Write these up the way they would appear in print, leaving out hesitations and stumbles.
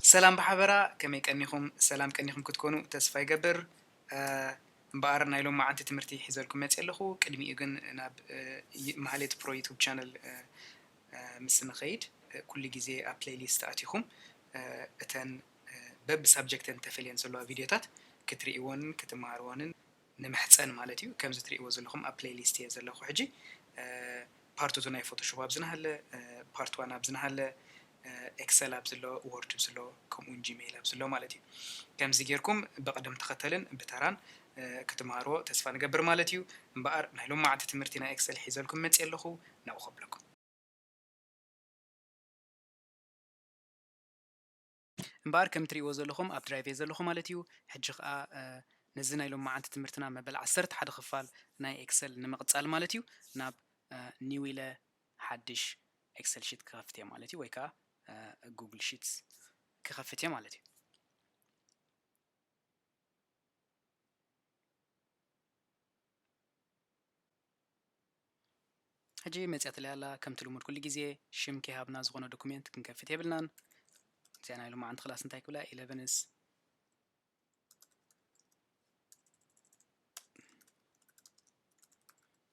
سلام بحبرا كمي كأنكم سلام كأنكم كتكونوا تسفاي قبر بقارنا يلوم مع أنت تمرتي حزالكم ما تقلقوا كلمي يجن ناب محلات برو يوتيوب channel مسنا خيد كل جزء بلاي ليست أتيكم أتن بب سبجكت تفعلين زلوا فيديوهات كتريون كتمارون نمحتسن مالتيو كم زتريو زلهم بلاي ليست يزلخو حجي بارت 2 فوتوشوب أبزنا هلا بارت 1 أبزنا هلا اكسل ابزلو وورد ابزلو كومون جيميل ابزلو مالتي كم زيجيركم بقدم تختلن بتران كتمارو تسفى نقبر مالتيو بقر نهلوم مع تمرتنا اكسل حيزلكم متسيلخو ناخذ لكم بار كم تري وزلهم اب درايف يزلهم مالتيو حجق نزنا يلوم مع تمرتنا مبل 10 حد خفال ناي اكسل نمقصال مالتيو ناب نيويله حدش اكسل شيت كافتيا مالتي ويكا جوجل شيتس كخفتيا مالتي هجي مزيات لها كم تلومر كل جزء شم كهابنا زغنا دوكيمنت كنكفتيا بلنان زين لما عند خلاص انتهي كلها 11 is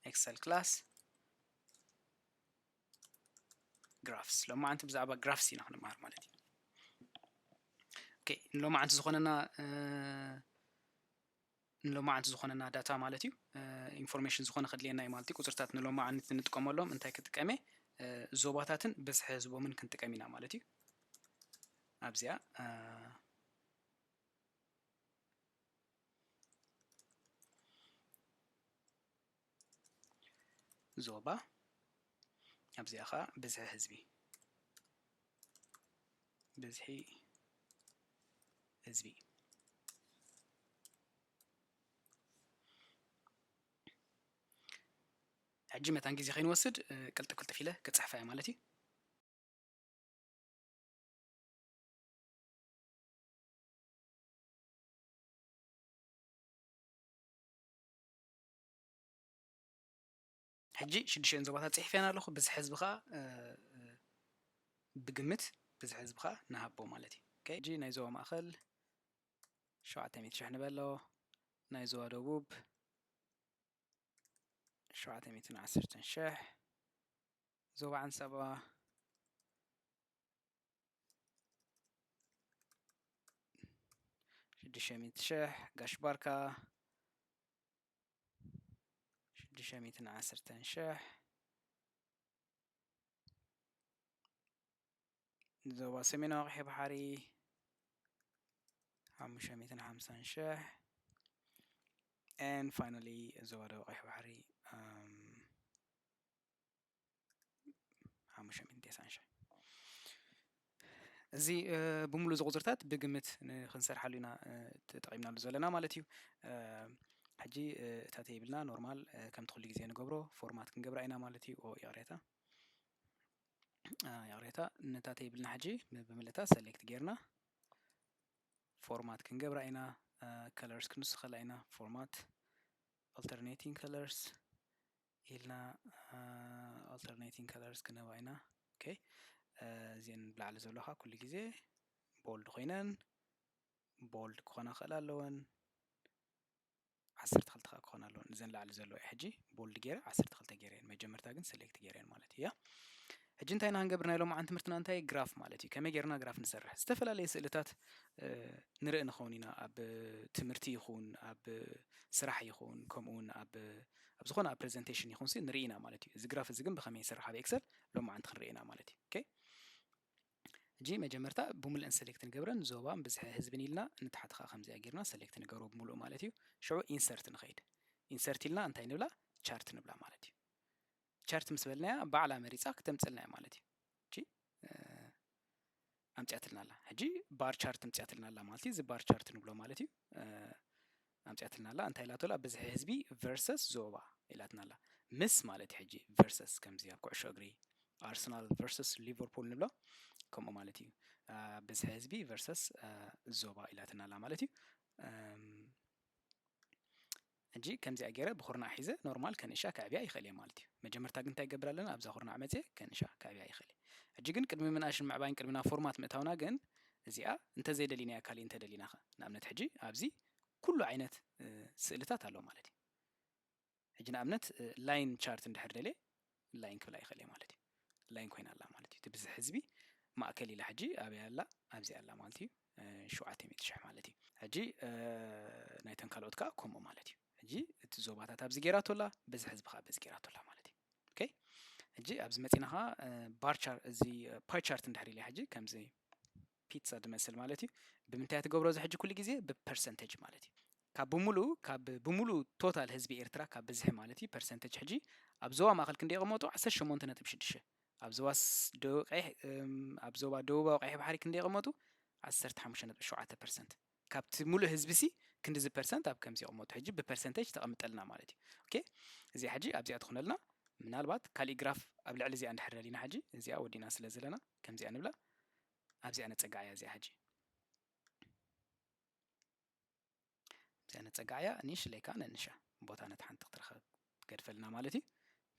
Excel class graphs لما عند بزعبة graphs هنا مهر مالتي اوكي لما عند زغنا لما عند زغنا داتا مالتي information زغنا خد لينا مالتي كوزرتات لما عند نتقام لهم انتهي كتقامي زوباتاتن بس حزبو من كنتقامينا مالتي ابزيا زوبا ابزي اخا بزح حزبي بزحي حزبي حجي متان جزي خين وسد قلت فيله كتصحفها مالتي حجي شدشين زوباتات صحفينا لخو بز حزبخا بقمت بز حزبخا نهبو مالتي اوكي جي نايزو ماخل شوعة ميت شحن بلو نايزو دوبوب شوعة ميتين عسرتن شح زوبا عن سبا شدشين ميت شح قاش باركا شدشين ميتين عسرتن شح زوبا سمينو غحي بحري عمشة ميتين حمسان شح and finally زوبا دو غحي بحري عمشة ميتين تسعن شح زي بملو زغزرتات بقمت خنسر حالينا تقيمنا لزولنا مالتيو حجي تاتي بلنا نورمال كم تخلي جزيان نقبرو فورمات كنقبر عينا مالتي او ياريتا ياريتا نتاتي بلنا حجي بملتا سلكت جيرنا فورمات كنقبر عينا colors كنسخ لعينا فورمات alternating colors إلنا alternating colors كنا وعينا اوكي زين بلع لزولها كل جزي بولد خوينن بولد كونا خلالون عسرت خلطة كونا لون زين لعل زلو حجي بولد جير عسرت خلطة جيرين ما جمرتها جن سلكت جيرين مالتي يا حجي انتي هنقبرنا لهم عن تمرتنا انتي جراف مالتي كما جيرنا جراف نسرح استفلا لي سئلتات نرئ نخونينا اب تمرتي يخون اب سرح يخون كمون اب زخون اب برزنتيشن يخون سي نرينا مالتي زي جراف زقم بخمي يسرح باكسل لهم عن تخرينا مالتي اوكي جي مجمرتا بملء سلكت نقبرن زوبا بزح حزبني لنا نتحت خا خمزه غيرنا سلكت نقرو بملء مالتي شو انسرت نخيد انسرت لنا انتي نبلا شارت نبلا مالتي شارت مسبلنا بعلى مريصاك تمصلنا مالتي جي امصيات لنا لا حجي بار شارت امصيات لنا لا مالتي زي بار شارت نبلو مالتي امصيات لنا لا انتي لا تولا بزح حزبي فيرسس زوبا الاتنا لا مس مالتي حجي فيرسس كمزيا كوعشو اغري ارسنال فيرسس ليفربول نبلا كم مالتي بس حزبي versus زوبا إلاتنا لا مالتي أجي كم زي أجرب بخورنا حيزة نورمال كان إشاء كعبيا يخلي مالتي مجمر تاجن تاجبر لنا أبز خورنا عمتي كان إشاء كعبيا يخلي أجي جن كلمة من عشان معباين كلمة فورمات متهونا جن እዚኣ እንተ ዘይደሊና ካሊ እንተ ደሊና ንኣብነት ሕጂ ኣብዚ ኩሉ ዓይነት ስእልታት ኣሎ ማለት እዩ ሕጂ ንኣብነት ላይን ቻርት እንድሕር ደልየ ላይን ክብላ ይኽእል እየ ማለት እዩ ላይን ኮይና ኣላ ማለት እዩ እቲ ብዝሒ ህዝቢ ማእከል ኢላ ሕጂ ኣብያ ኣላ ኣብዚ ኣላ ማለት እዩ 700,000 ማለት እዩ ሕጂ ናይተን ካልኦት ከዓ ከምኡ ማለት እዩ ሕጂ እቲ ዞባታት ኣብዚ ጌራቶ ኣላ ብዝሒ ህዝቢ ከዓ በዚ ጌራቶ ኣላ ማለት እዩ ኦኬ ሕጂ ኣብዚ መፂና ከዓ ባር ቻርት እዚ ፓይ ቻርት እንድሕር ኢለ ሕጂ ከምዚ ፒትሳ ዝመስል ማለት እዩ ብምንታይ ትገብሮ እዚ ሕጂ ኩሉ ግዜ ብፐርሰንቴጅ ማለት እዩ ካብ ብሙሉእ ቶታል ህዝቢ ኤርትራ ካብ ብዝሒ ማለት እዩ ፐርሰንቴጅ ሕጂ ኣብ ዞባ ማእከል ክንደይ ይቕመጡ 18.6 ኣብ ዞባ ደቡባዊ ቀይሕ ባሕሪ ክንደይ ይቕመጡ 15.7% ካብቲ ሙሉእ ህዝቢ ሲ ክንዲ ፐርሰንት ኣብ ከምዚ ይቕመጡ ሕጂ ብፐርሰንቴጅ ተቐምጠልና ማለት እዩ ኦኬ እዚ ሕጂ ኣብዚኣ ትኹነልና ምናልባት ካሊእ ግራፍ ኣብ ልዕሊ እዚኣ እንድሕር ደሊና ሕጂ እዚኣ ወዲና ስለ ዘለና ከምዚኣ ንብላ ኣብዚኣ ነፀጋ እያ እዚኣ ሕጂ እዚኣ ነፀጋ እያ ኒሽ ለይካ ነንሻ ቦታ ነቲ ሓንቲ ክትረኸብ ገድፈልና ማለት እዩ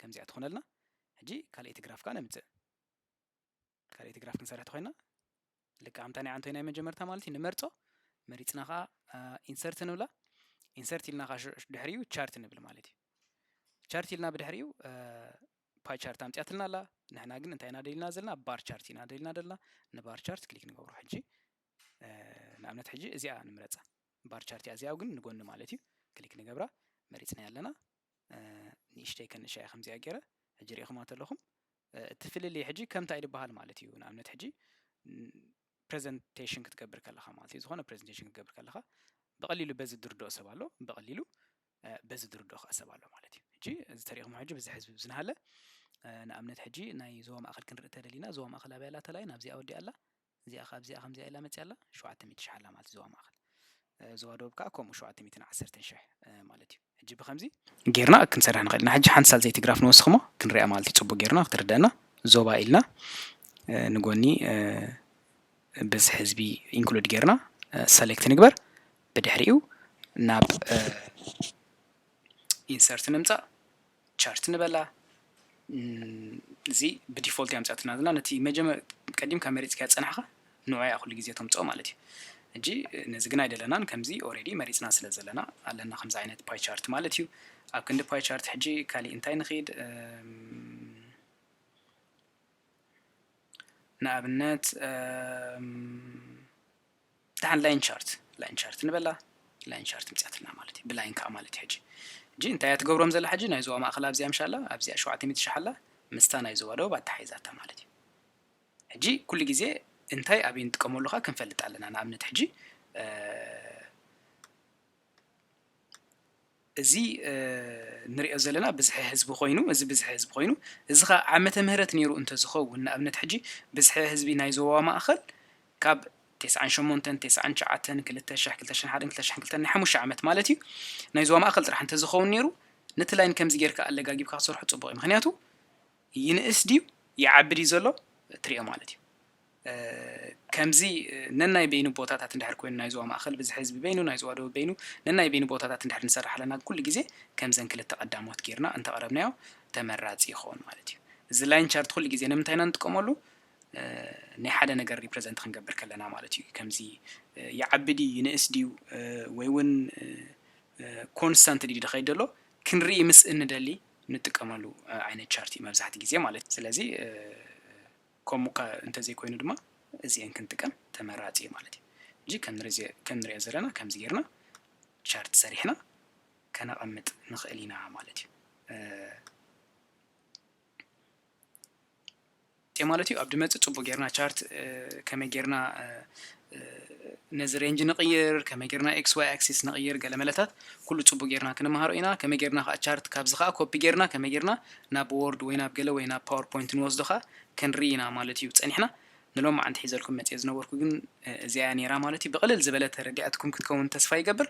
ከምዚኣ ትኹነልና ሕጂ ካልእቲ ግራፍ ከዓ ነምፅእ ካልእቲ ግራፍ ክንሰርሕ ተኮይና ልክ ኣምታ ናይ ዓንቶይ ናይ መጀመርታ ማለት እዩ ንመርፆ መሪፅና ከዓ ኢንሰርት ንብላ ኢንሰርት ኢልና ከዓ ድሕሪኡ ቻርት ንብል ማለት እዩ ቻርት ኢልና ብድሕሪኡ ፓይ ቻርት ኣምፅያትልና ኣላ ንሕና ግን እንታይ ኢና ደሊና ዘለና ባር ቻርት ኢና ደሊና ዘለና ንባር ቻርት ክሊክ ንገብሮ ሕጂ ንኣብነት ሕጂ እዚኣ ንምረፃ ባር ቻርት እዚኣ ግን ንጎኒ ማለት እዩ ክሊክ ንገብራ መሪፅና ኣለና ንእሽተይ ከንሻያ ከምዚኣ ገይረ ሕጂ ሪኢኹማ ተለኹም እቲ ፍልልይ ሕጂ ከምታይ ይበሃል ማለት እዩ ንኣብነት ሕጂ ፕሬዘንቴሽን ክትገብር ከለኻ ማለት እዩ ዝኾነ ፕሬዘንቴሽን ክትገብር ከለኻ ብቐሊሉ በዚ ድርድኦ ሰብ ኣሎ ብቐሊሉ በዚ ድርድኦ ከዓ ሰብ ኣሎ ማለት እዩ ሕጂ እዚ ተሪኢኹም ሕጂ ብዚ ህዝቢ ብዝናሃለ ንኣብነት ሕጂ ናይ ዞባ ማእኸል ክንርኢ ተደሊና ዞባ ማእኸል ኣብያ ኣላ ተላይ ናብዚኣ ወዲኣ ኣላ እዚኣ ካብዚኣ ከምዚኣ ኢላ መፅያ ኣላ 700,000 ኣላ ማለት ዞባ ማእኸል ዞባ ደቡብ ከዓ ከምኡ 710,000 ማለት እዩ ሕጂ ብከምዚ ጌርና ክንሰርሕ ንኽእል ኢና ሕጂ ሓንቲ ሳልሰይቲ ግራፍ ንወስኽ ሞ ክንሪኣ ማለት እዩ ፅቡቅ ጌርና ክትርድአና ዞባ ኢልና ንጎኒ ብዝሒ ህዝቢ ኢንክሉድ ጌርና ሰሌክት ንግበር ብድሕሪኡ ናብ ኢንሰርት ንምፃእ ቻርት ንበላ እዚ ብዲፎልት ያምፅኣትና ዘለና ነቲ ቀዲምካ መሪፅካ ፀናሕኻ ንዑያ ኩሉ ግዜ ተምፅኦ ማለት እዩ ሕጂ ነዚ ግን ኣይደለናን ከምዚ ኦልሬዲ መሪፅና ስለ ዘለና ኣለና ከምዚ ዓይነት ፓይ ቻርት ማለት እዩ ኣብ ክንዲ ፓይ ቻርት ሕጂ ካሊእ እንታይ ንኽኢድ ንኣብነት ድሓን ላይን ቻርት ንበላ ላይን ቻርት ምፅያትልና ማለት እዩ ብላይን ከዓ ማለት እዩ ሕጂ እንታይ እያ ትገብሮም ዘላ ሕጂ ናይ ዞባ ማእኸል ኣብዚኣ ምሻላ ኣብዚኣ 700,000 ኣላ ምስታ ናይ ዞባ ደቡብ ኣተሓሒዛታ ማለት እዩ ሕጂ ኩሉ ግዜ እንታይ ኣብይ ንጥቀመሉ ኸ ክንፈልጥ ኣለና ንኣብነት ሕጂ እዚ ንሪኦ ዘለና ብዝሒ ህዝቢ ኮይኑ እዚ ብዝሒ ህዝቢ ኮይኑ እዚ ኸ ዓመተ ምህረት ነይሩ እንተዝኸውን ንኣብነት ሕጂ ብዝሒ ህዝቢ ናይ ዞባ ማእኸል ካብ 98 99 2000 2001 2002 ናይ 5 ዓመት ማለት እዩ ናይ ዞባ ማእኸል ጥራሕ እንተዝኸውን ነይሩ ነቲ ላይን ከምዚ ጌርካ ኣለጋጊብካ ክሰርሑ ፅቡቅ እዩ ምክንያቱ ይንእስ ድዩ ይዓቢ ድዩ ዘሎ ትሪኦ ማለት እዩ ከምዚ ነናይ በይኑ ቦታታት እንድሕር ኮይኑ ናይ ዞባ ማእኸል ብዝሒ ህዝቢ በይኑ ናይ ዞባ ደቡብ በይኑ ነናይ በይኑ ቦታታት እንድሕር ንሰርሕ ኣለና ኩሉ ግዜ ከምዘን ክልተ ቀዳሞት ጌርና እንተቐረብናዮ ተመራፂ ይኸውን ማለት እዩ እዚ ላይን ቻርት ኩሉ ግዜ ንምንታይ ኢና ንጥቀመሉ ናይ ሓደ ነገር ሪፕሬዘንት ክንገብር ከለና ማለት እዩ ከምዚ ይዓቢ ድዩ ይንእስ ድዩ ወይ እውን ኮንስታንት ድዩ ድኸይድ ዘሎ ክንርኢ ምስ እንደሊ ንጥቀመሉ ዓይነት ቻርት እዩ መብዛሕትኡ ግዜ ማለት እዩ ስለዚ ከምኡ እንተዘይኮይኑ ድማ እዚአን ክንጥቀም ተመራፂ ማለት እዩ ሕጂ ከምንሪኦ ዘለና ከምዚ ጌርና ቻርት ሰሪሕና ከነቐምጥ ንኽእል ኢና ማለት እዩ ማለት እዩ ኣብ ድመፅእ ፅቡቅ ጌርና ቻርት ከመይ ጌርና ነዚ ሬንጅ ንቕይር ከመይ ጌርና ኤክስ ዋይ ኣክሲስ ንቕይር ገለ መለታት ኩሉ ፅቡቅ ጌርና ክንመሃሮ ኢና ከመይ ጌርና ከዓ ቻርት ካብዚ ከዓ ኮፒ ጌርና ከመይ ጌርና ናብ ወርድ ወይ ናብ ገለ ወይ ናብ ፓወርፖይንት ንወስዶ ከዓ ክንርኢ ኢና ማለት እዩ ፀኒሕና ንሎም ዓንቲ ሒዘልኩም መፅየ ዝነበርኩ ግን እዚኣ ነይራ ማለት እዩ ብቕልል ዝበለ ተረዲኣትኩም ክትከውን ተስፋ ይገብር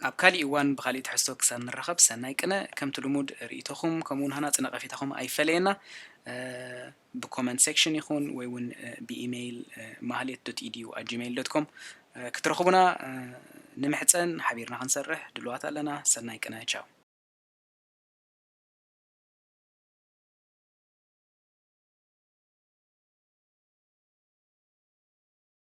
ኣብ ካሊእ እዋን ብካሊእ ትሕዝቶ ክሳብ ንራኸብ ሰናይ ቅነ ከምቲ ልሙድ ርእይቶኹም ከምኡውን ሃናፅ ነቐፌታኹም ኣይፈለየና ብኮመንት ሴክሽን ይኹን ወይ እውን ብኢሜይል mahalet.edu@gmail.com ክትረኽቡና ንምሕፀን ሓቢርና ክንሰርሕ ድልዋት ኣለና ሰናይ ቅነ ቻው